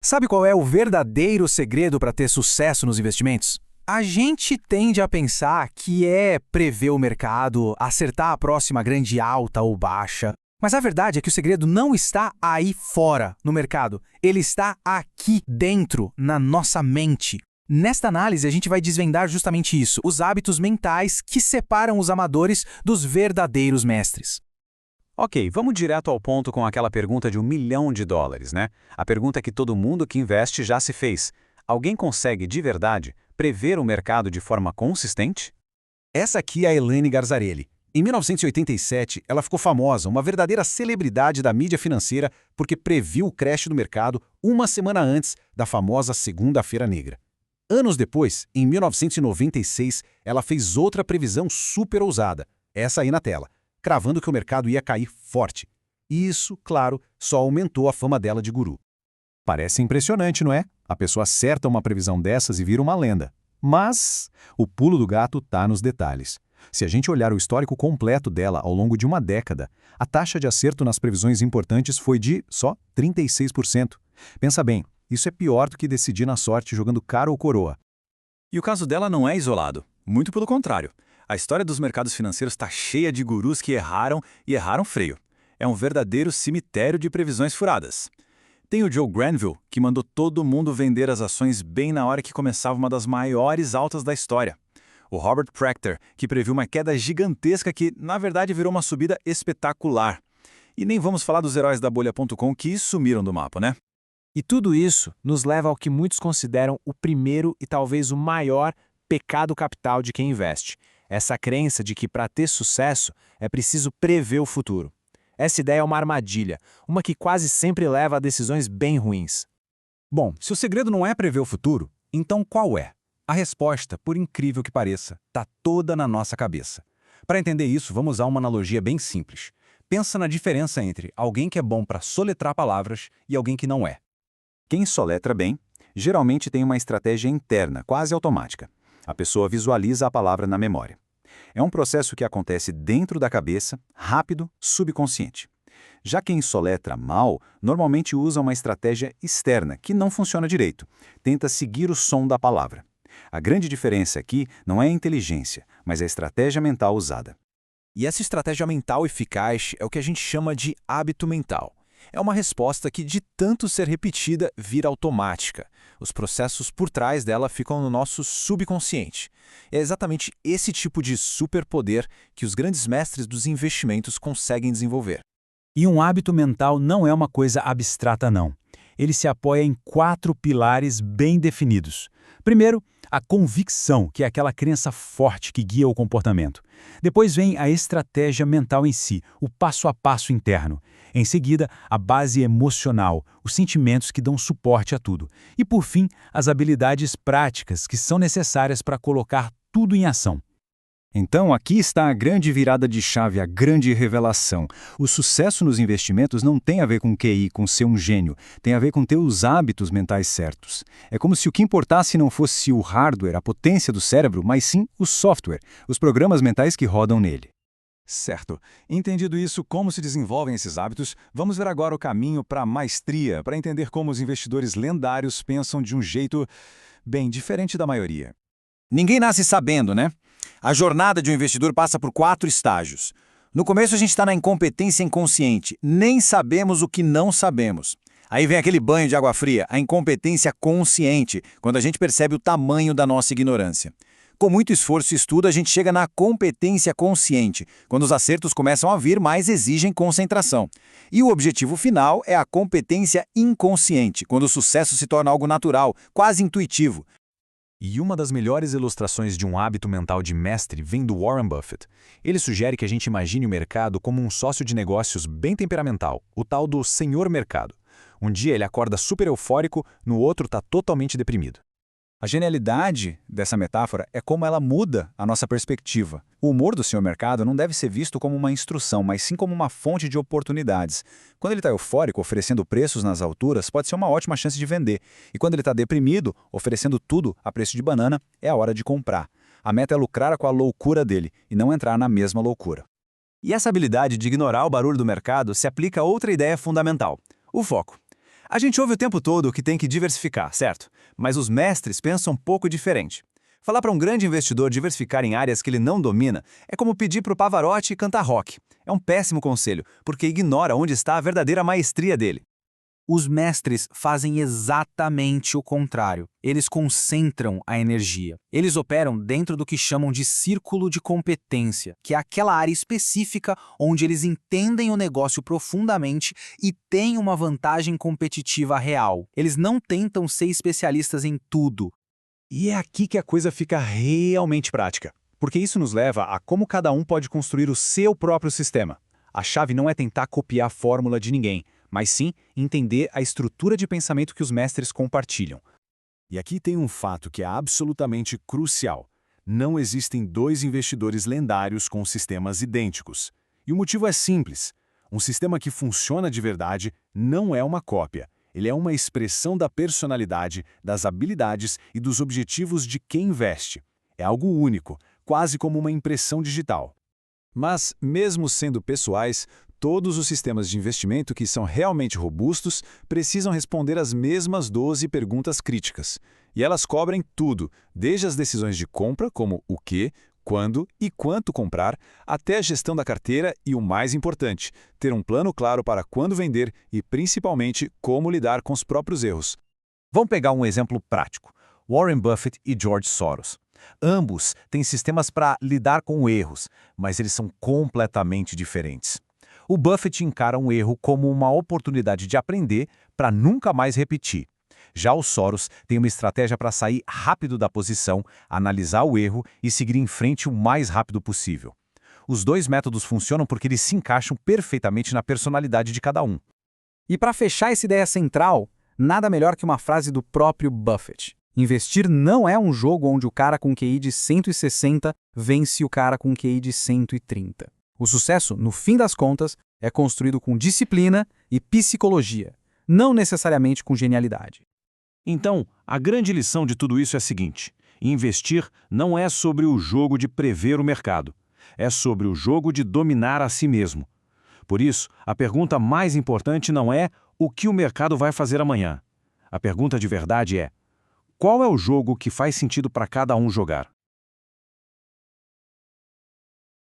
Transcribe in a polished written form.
Sabe qual é o verdadeiro segredo para ter sucesso nos investimentos? A gente tende a pensar que é prever o mercado, acertar a próxima grande alta ou baixa. Mas a verdade é que o segredo não está aí fora, no mercado. Ele está aqui dentro, na nossa mente. Nesta análise, a gente vai desvendar justamente isso, os hábitos mentais que separam os amadores dos verdadeiros mestres. Ok, vamos direto ao ponto com aquela pergunta de US$ 1 milhão, né? A pergunta que todo mundo que investe já se fez. Alguém consegue, de verdade, prever o mercado de forma consistente? Essa aqui é a Elaine Garzarelli. Em 1987, ela ficou famosa, uma verdadeira celebridade da mídia financeira, porque previu o crash do mercado uma semana antes da famosa Segunda-feira Negra. Anos depois, em 1996, ela fez outra previsão super ousada, essa aí na tela, cravando que o mercado ia cair forte. E isso, claro, só aumentou a fama dela de guru. Parece impressionante, não é? A pessoa acerta uma previsão dessas e vira uma lenda. Mas o pulo do gato está nos detalhes. Se a gente olhar o histórico completo dela ao longo de uma década, a taxa de acerto nas previsões importantes foi de só 36%. Pensa bem, isso é pior do que decidir na sorte jogando cara ou coroa. E o caso dela não é isolado. Muito pelo contrário. A história dos mercados financeiros está cheia de gurus que erraram e erraram freio. É um verdadeiro cemitério de previsões furadas. Tem o Joe Granville, que mandou todo mundo vender as ações bem na hora que começava uma das maiores altas da história. O Robert Proctor, que previu uma queda gigantesca que, na verdade, virou uma subida espetacular. E nem vamos falar dos heróis da Bolha.com que sumiram do mapa, né? E tudo isso nos leva ao que muitos consideram o primeiro e talvez o maior pecado capital de quem investe. Essa crença de que para ter sucesso é preciso prever o futuro. Essa ideia é uma armadilha, uma que quase sempre leva a decisões bem ruins. Bom, se o segredo não é prever o futuro, então qual é? A resposta, por incrível que pareça, está toda na nossa cabeça. Para entender isso, vamos usar uma analogia bem simples. Pensa na diferença entre alguém que é bom para soletrar palavras e alguém que não é. Quem soletra bem, geralmente tem uma estratégia interna, quase automática. A pessoa visualiza a palavra na memória. É um processo que acontece dentro da cabeça, rápido, subconsciente. Já quem soletra mal, normalmente usa uma estratégia externa, que não funciona direito. Tenta seguir o som da palavra. A grande diferença aqui não é a inteligência, mas a estratégia mental usada. E essa estratégia mental eficaz é o que a gente chama de hábito mental. É uma resposta que, de tanto ser repetida, vira automática. Os processos por trás dela ficam no nosso subconsciente. É exatamente esse tipo de superpoder que os grandes mestres dos investimentos conseguem desenvolver. E um hábito mental não é uma coisa abstrata, não. Ele se apoia em 4 pilares bem definidos. Primeiro, a convicção, que é aquela crença forte que guia o comportamento. Depois vem a estratégia mental em si, o passo a passo interno. Em seguida, a base emocional, os sentimentos que dão suporte a tudo. E, por fim, as habilidades práticas que são necessárias para colocar tudo em ação. Então, aqui está a grande virada de chave, a grande revelação. O sucesso nos investimentos não tem a ver com QI, com ser um gênio. Tem a ver com ter os hábitos mentais certos. É como se o que importasse não fosse o hardware, a potência do cérebro, mas sim o software, os programas mentais que rodam nele. Certo. Entendido isso, como se desenvolvem esses hábitos, vamos ver agora o caminho para a maestria, para entender como os investidores lendários pensam de um jeito bem diferente da maioria. Ninguém nasce sabendo, né? A jornada de um investidor passa por 4 estágios. No começo a gente está na incompetência inconsciente, nem sabemos o que não sabemos. Aí vem aquele banho de água fria, a incompetência consciente, quando a gente percebe o tamanho da nossa ignorância. Com muito esforço e estudo, a gente chega na competência consciente, quando os acertos começam a vir, mas exigem concentração. E o objetivo final é a competência inconsciente, quando o sucesso se torna algo natural, quase intuitivo. E uma das melhores ilustrações de um hábito mental de mestre vem do Warren Buffett. Ele sugere que a gente imagine o mercado como um sócio de negócios bem temperamental, o tal do senhor mercado. Um dia ele acorda super eufórico, no outro está totalmente deprimido. A genialidade dessa metáfora é como ela muda a nossa perspectiva. O humor do senhor mercado não deve ser visto como uma instrução, mas sim como uma fonte de oportunidades. Quando ele está eufórico, oferecendo preços nas alturas, pode ser uma ótima chance de vender. E quando ele está deprimido, oferecendo tudo a preço de banana, é a hora de comprar. A meta é lucrar com a loucura dele e não entrar na mesma loucura. E essa habilidade de ignorar o barulho do mercado se aplica a outra ideia fundamental: o foco. A gente ouve o tempo todo que tem que diversificar, certo? Mas os mestres pensam um pouco diferente. Falar para um grande investidor diversificar em áreas que ele não domina é como pedir para o Pavarotti cantar rock. É um péssimo conselho, porque ignora onde está a verdadeira maestria dele. Os mestres fazem exatamente o contrário. Eles concentram a energia. Eles operam dentro do que chamam de círculo de competência, que é aquela área específica onde eles entendem o negócio profundamente e têm uma vantagem competitiva real. Eles não tentam ser especialistas em tudo. E é aqui que a coisa fica realmente prática, porque isso nos leva a como cada um pode construir o seu próprio sistema. A chave não é tentar copiar a fórmula de ninguém, mas sim entender a estrutura de pensamento que os mestres compartilham. E aqui tem um fato que é absolutamente crucial. Não existem dois investidores lendários com sistemas idênticos. E o motivo é simples. Um sistema que funciona de verdade não é uma cópia. Ele é uma expressão da personalidade, das habilidades e dos objetivos de quem investe. É algo único, quase como uma impressão digital. Mas, mesmo sendo pessoais, todos os sistemas de investimento que são realmente robustos precisam responder as mesmas 12 perguntas críticas. E elas cobrem tudo, desde as decisões de compra, como o que, quando e quanto comprar, até a gestão da carteira e, o mais importante, ter um plano claro para quando vender e, principalmente, como lidar com os próprios erros. Vamos pegar um exemplo prático. Warren Buffett e George Soros. Ambos têm sistemas para lidar com erros, mas eles são completamente diferentes. O Buffett encara um erro como uma oportunidade de aprender para nunca mais repetir. Já o Soros tem uma estratégia para sair rápido da posição, analisar o erro e seguir em frente o mais rápido possível. Os dois métodos funcionam porque eles se encaixam perfeitamente na personalidade de cada um. E para fechar essa ideia central, nada melhor que uma frase do próprio Buffett. Investir não é um jogo onde o cara com QI de 160 vence o cara com QI de 130. O sucesso, no fim das contas, é construído com disciplina e psicologia, não necessariamente com genialidade. Então, a grande lição de tudo isso é a seguinte: investir não é sobre o jogo de prever o mercado, é sobre o jogo de dominar a si mesmo. Por isso, a pergunta mais importante não é o que o mercado vai fazer amanhã. A pergunta de verdade é: qual é o jogo que faz sentido para cada um jogar?